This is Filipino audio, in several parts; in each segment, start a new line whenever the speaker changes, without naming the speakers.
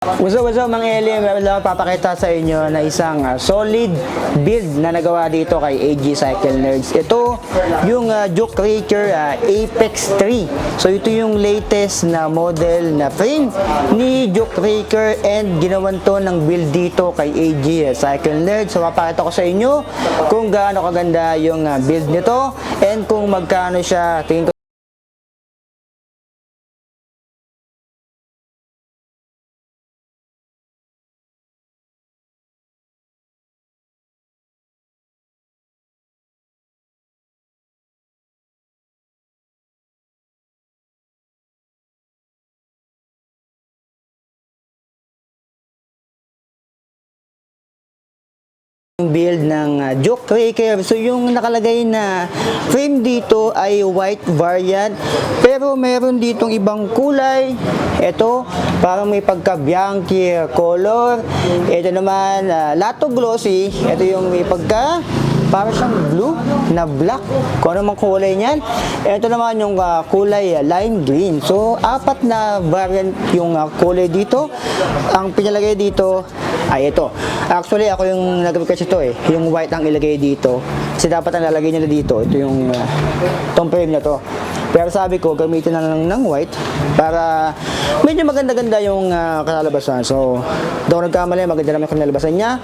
What's up mga alien, meron lang papakita sa inyo na isang solid build na nagawa dito kay AG Cycle Nerds. Ito yung Juke Raker Apex 3. So ito yung latest na model na frame ni Juke Raker and ginawan to ng build dito kay AG Cycle Nerds. So papakita ko sa inyo kung gaano kaganda yung build nito and kung magkano siya. Tingin ko yung build ng Juke Raker. So yung nakalagay na frame dito ay white variant, pero meron ditong ibang kulay. Ito parang may pagka bianchi color. Ito naman lato glossy. Ito yung may pagka parang siyang blue na black, kung ano mang kulay niyan. Ito naman yung kulay lime green. So apat na variant yung kulay dito. Ang pinalagay dito ay ito. Actually ako yung nag-request ito yung white ang ilagay dito kasi dapat ang lalagay nila dito ito yung tong frame na to, pero sabi ko gamitin na lang ng white para medyo maganda-ganda yung kalalabasan. So doon nagkamali, maganda naman yung kalalabasan niya.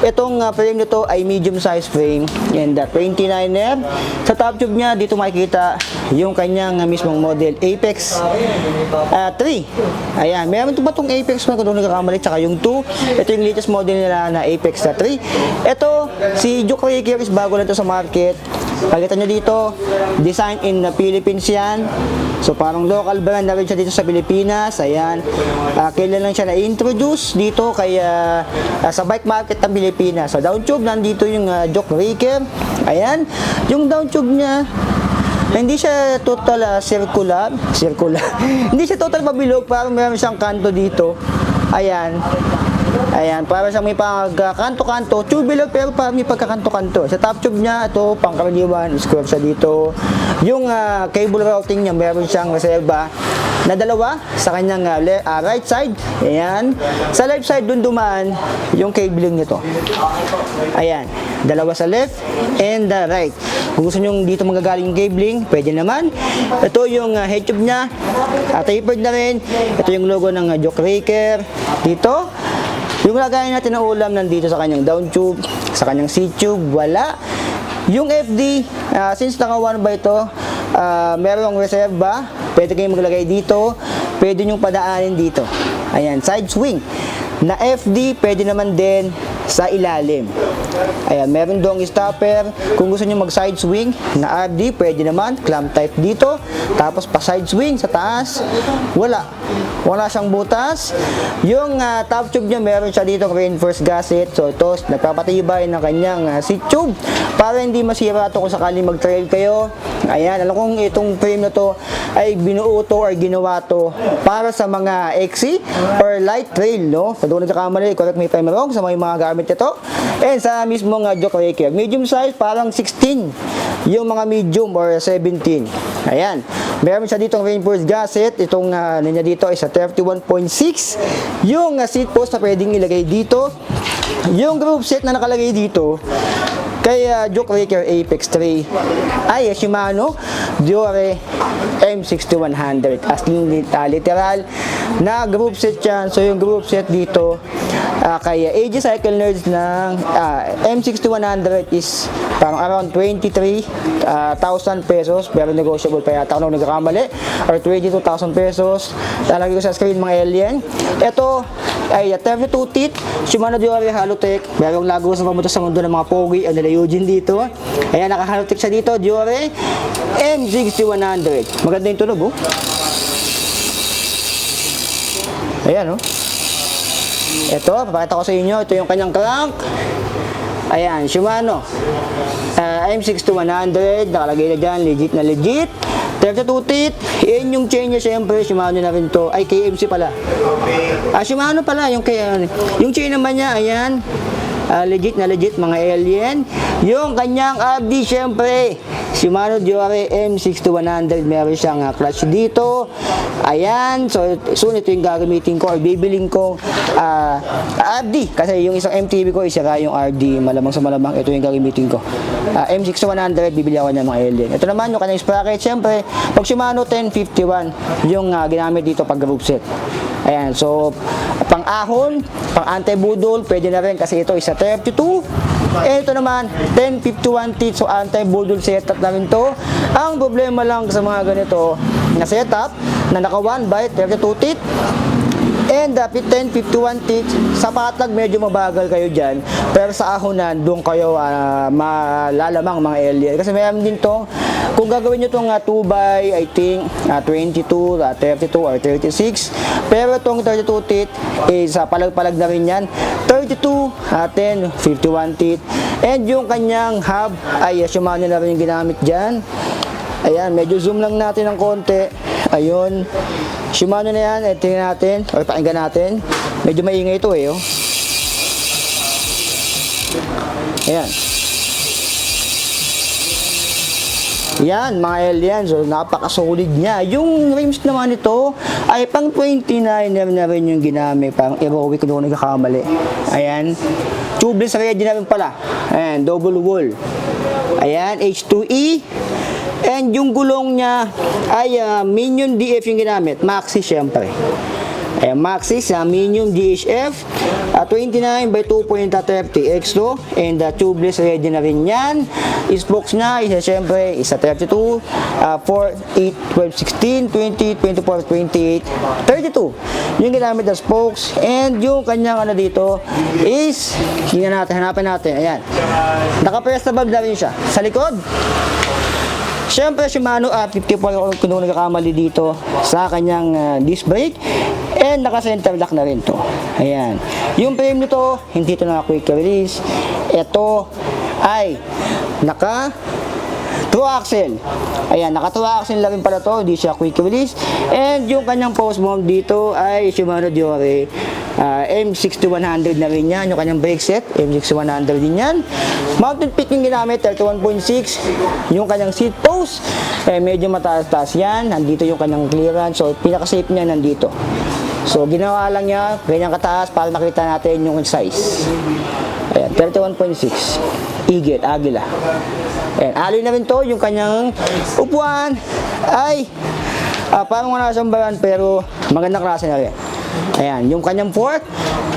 Itong frame nito ay medium size frame and 29R. Sa top tube niya dito makikita yung kanyang mismong model Apex 3. Ayan, meron ba itong Apex 1 kung doon nagkakamali, tsaka yung 2. Ito yung latest model nila na Apex 3. Ito, si Juke Raker is bago na ito sa market. Pakita nyo dito, design in the Philippines yan. So parang local brand na rin siya dito sa Pilipinas. Ayan, kailan lang siya na-introduce dito kaya sa bike market ng Pilipinas. Sa down tube, nandito yung Juke Raker. Ayan, yung down tube niya hindi siya total circular. Hindi siya total pabilog, parang meron siyang kanto dito. Ayan. Ayan, para siyang may pagkakanto-kanto, tubular pero parang may pagkakanto-kanto. Sa top tube niya, ito, pangkaraniwan, square siya dito. Yung cable routing niya, meron siyang reserva na dalawa sa kanyang right side. Ayan. Sa left side, dun dumaan yung cabling nito. Ayan. Dalawa sa left and right. Kung gusto nyo dito magagaling yung cabling, pwede naman. Ito yung head tube niya. Tapered na rin. Ito yung logo ng Juke Raker. Dito. Yung lagayan natin ng ulam nandito sa kanyang down tube, sa kanyang seat tube, wala. Yung FD, since naka 1 by ito, merong reserva, pwede kayong maglagay dito, pwede nyo padaanin dito. Ayan, side swing. Na FD, pwede naman din sa ilalim. Ayan, meron doong stopper. Kung gusto nyo mag side swing na RD, pwede naman, clamp type dito. Tapos pa side swing sa taas, wala siyang butas. Yung top tube niya, meron siya dito reinforced gasket. So ito, nagpapatibay ng kanyang seat tube para hindi masira ito kung sakaling mag-trail kayo. Ayan, alam kong itong frame na to ay binuo to or ginawa to para sa mga XC or light trail, no? So doon nagkakamali, correct me if I'm wrong, sa mga gamit ito. And sa mismong Juke Raker, medium size, parang 16 yung mga medium or 17. Ayan, meron siya ditong reinforced gasket. Itong niya dito ay sa 31.6. Yung seat post na pwedeng ilagay dito. Yung group set na nakalagay dito kay Juke Raker Apex 3 ay Shimano Diore M6100 as literal na group set yan. So yung group set dito kay AG Cycle Nerds ng M6100 is parang around 23,000 pesos, pero negotiable pa yata kung nagkakamali, or 22,000 pesos. Lalagay ko sa screen mga alien. Ito ay 32 teeth Shimano Diore Halotech. Merong lago sa pamunta sa mundo ng mga pogi ang nila Eugene dito. Ayan, naka-Halotech siya dito, Diore M6100. Maganda yung tunog, oh. Ayan, oh. Ito, papakita ko sa inyo. Ito yung kanyang crank. Ayan, Shimano M6100. Nakalagay na dyan, legit na legit. 32 teeth. Yan yung chain niya, syempre. Shimano na rin to. Ay, KMC pala. Shimano pala. Yung chain naman niya, ayan. Legit na legit mga alien. Yung kanyang RD, syempre Shimano Diore M6100. Meron siyang clutch dito. Ayan, so soon ito yung gagamitin ko or bibiling ko RD. Kasi yung isang MTV ko, isira yung RD. Malamang sa malamang, ito yung gagamitin ko. M6100, bibili ako ng mga alien. Ito naman yung kanyang sprocket. Siyempre, pag Shimano 1051, yung ginamit dito pag group set. Ayan, so pang ahon, pang anti-budol, pwede na rin kasi ito isa 32. Ito naman, 1051 teeth, so anti-budol setup na rin to. Ang problema lang sa mga ganito na setup, na naka 1 by 32 teeth, and 1051 teeth, sa patag medyo mabagal kayo dyan, pero sa ahonan, doon kayo malalamang mga alien. Kasi mayroon din to, kung gagawin nyo itong 2 by, I think, 22, 32, or 36, pero itong 32 teeth, is palag-palag na rin yan, 32, 10, 51 teeth, and yung kanyang hub, ay Shimano na rin yung ginamit dyan. Ayan, medyo zoom lang natin ng konti. Ayun, Shimano na yan, tingnan natin, or pakinggan natin. Medyo maingay ito eh, oh. Ayan. Yan, mga alien, so napaka-solid niya. Yung rims naman ito, ay pang 29 na rin yung ginamit, pang aerobic kung ako nagkakamali. Ayan, tubeless ready na rin pala. Ayan, double wall. Ayan, H2E. And yung gulong niya ay Minion DF yung ginamit. Maxxis syempre. Ayan, Maxxis, Minion DHF 29 by 2.30 X2. And tubeless ready na rin yan. Spokes na, isa syempre, isa 32, 4, 8, 12, 16, 20, 24, 28, 32. Yung ginamit na spokes. And yung kanyang ano dito is, hanapin natin. Ayan. Naka-press na valve na rin siya. Sa likod, siyempre, Shimano 54 kung nagkakamali dito sa kanyang disc brake, and naka-center lock na rin to. Ayan. Yung frame nito, hindi ito naka-quick release. Ito ay naka true axle. Ayan, naka true axle na rin pala to, hindi siya quick release. And yung kanyang post mount dito ay Shimano Diore M6100 na rin yan. Yung kanyang brake set, M6100 din yan. Mounted pick yung ginamit, 31.6. Yung kanyang seat post, medyo mataas-taas yan. Nandito yung kanyang clearance. So, pinaka-safe niya nandito. So, ginawa lang niya, ganyan kataas para makita natin yung size. Ayan, 31.6. Igit, Agila. Ayan, alloy na rin to. Yung kanyang upuan ay parang wala siyang bayan pero magandang klase na rin. Ayan, yung kanyang fork,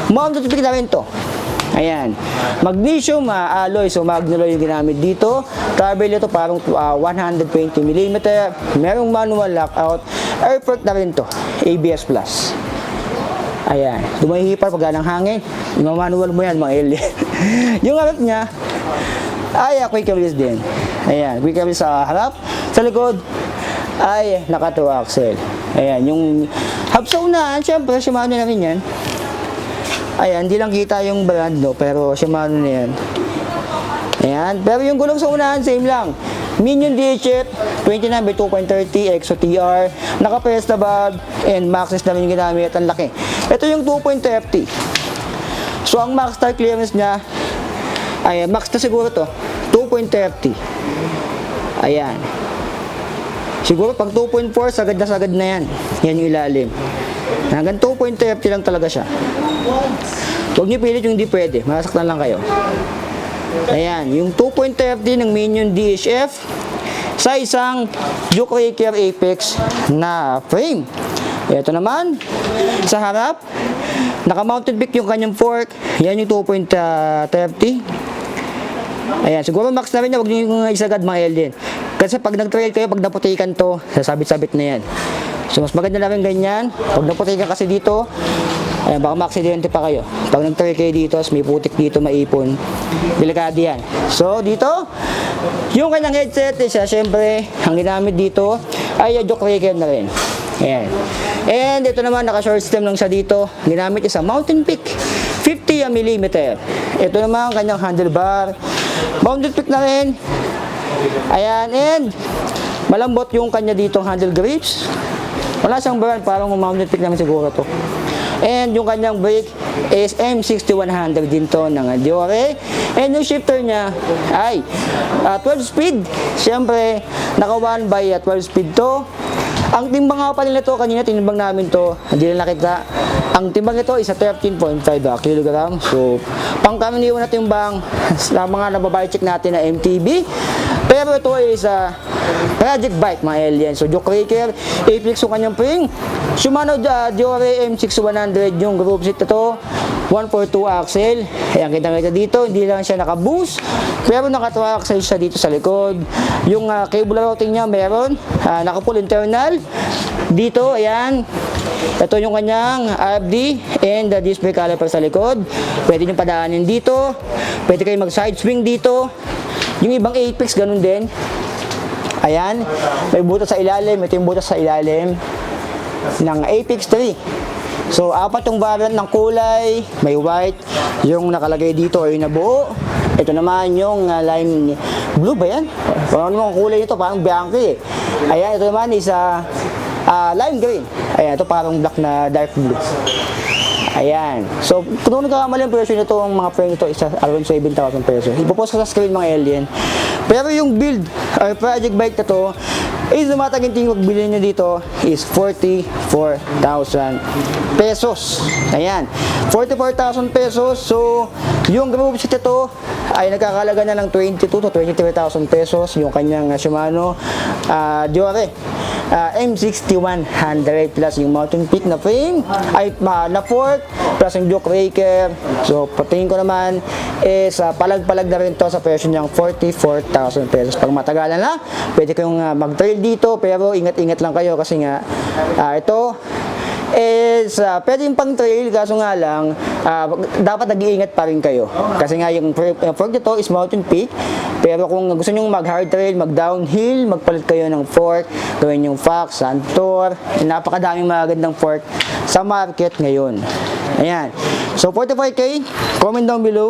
mounted pick na rin to. Ayan, magnesium alloy, so magnoloy yung ginamit dito. Travel ito parang 120mm. Merong manual lockout. Air fork na rin to, ABS Plus. Ayan, dumahihipar pag ganang hangin. Yung manual mo yan, mga alien. Yung harap niya ay quick release din. Ayan, quick release sa harap. Sa likod ay naka-two axle. Ayan, yung hub sa unahan, syempre Shimano na rin yan. Ayan, hindi lang kita yung brand, no, pero Shimano na yan. Ayan, pero yung gulong sa unahan, same lang. Minion DHF, 29 by 2.30 XOTR, naka-press na valve, and Maxxis na rin yung ginamit, ang laki. Ito yung 2.30. So, ang max tire clearance niya, ay max na siguro to, 2.30. Ayan. Siguro pag 2.4, sagad na yan. Yan yung ilalim. Hanggang 2.30 lang talaga siya. Huwag niyo pilit yung hindi pwede. Masaktan lang kayo. Ayan, yung 2.30 ng Minion DHF sa isang Duke Raker Apex na frame. Ito naman, sa harap, naka-mounted pick yung kanyang fork. Yan yung 2.30. Ayan, siguro max na rin niya. Huwag niyo yung isagad mga alien. Kasi pag nag-trail kayo, pag naputikan to, sasabit-sabit na yan. So, mas maganda na rin ganyan. Pag naputikan kasi dito, ayan, baka ma-aksidente pa kayo. Pag nag-trail kayo dito, may putik dito, maipon. Delikado yan. So, dito, yung kanyang headset, syempre, ang ginamit dito, ay Duke Raker na rin. Ayan. And ito naman, naka-short stem lang siya dito. Ginamit isa Mountain Peak, 50mm. Ito naman, kanyang handlebar. Mountain Peak na rin. Ayan, and malambot yung kanya ditong handle grips. Wala siyang brand, parang mounted pick naman siguro to. And yung kanyang brake is M6100 din to ng Diore. And yung shifter niya ay 12 speed. Siyempre, naka 1 by 12 speed to. Ang timbang nga pala nito, kanina tinimbang namin to, hindi na nakita. Ang timbang nito is 13.5 kilogram. So, pangkaraniwan na timbang sa mga nababae check natin na MTB. Pero ito is project bike mga alien. So, Joke Raker, Apex yung kanyang spring. Shimano Diore M6100 yung group set ito. 142 axle. Ayan, kita dito, hindi lang siya naka-boost, pero naka-2 axle siya dito sa likod. Yung cable routing niya meron, naka-full internal. Dito, ayan, ito yung kanyang RFD and the display caliper sa likod. Pwede nyo padaanin dito. Pwede kayo mag-side swing dito. Yung ibang Apex, ganun din. Ayan, may butas sa ilalim. Ito yung butas sa ilalim ng Apex 3. So, 4 yung variant ng kulay. May white, yung nakalagay dito ay nabuo. Ito naman yung lime blue ba yan? Ano naman kulay nito? Parang bianchi eh. Ayan, ito naman is lime green. Ayan, ito parang black na dark blue. Ayan. So, kung nagkakamali ang presyo nito, ang mga frame nito is around 7,000 pesos. Ipopost ko sa screen mga alien. Pero yung build or project bike na to, is lumataginting magbili nyo dito is 44,000 pesos. Ayan. 44,000 pesos. So, yung group set ito ay nagkakalaga na ng 22 to 23,000 pesos. Yung kanyang Shimano Diore M6100 plus yung Mountain Peak na frame ay na fork plus yung Joke Raker. So, patingin ko naman is palag-palag na rin to sa presyo niyang 44,000 pesos. Pag matagalan na, pwede kayong mag-trail dito, pero ingat-ingat lang kayo kasi nga ito is pwedeng pang trail, kaso nga lang dapat nag-iingat pa rin kayo kasi nga yung fork nito is Mountain Peak. Pero kung gusto nyo mag-hard trail, mag-downhill, magpalit kayo ng fork, gawin yung Fox, Santor, napakadaming magandang fork sa market ngayon. Ayan. So, 45K, comment down below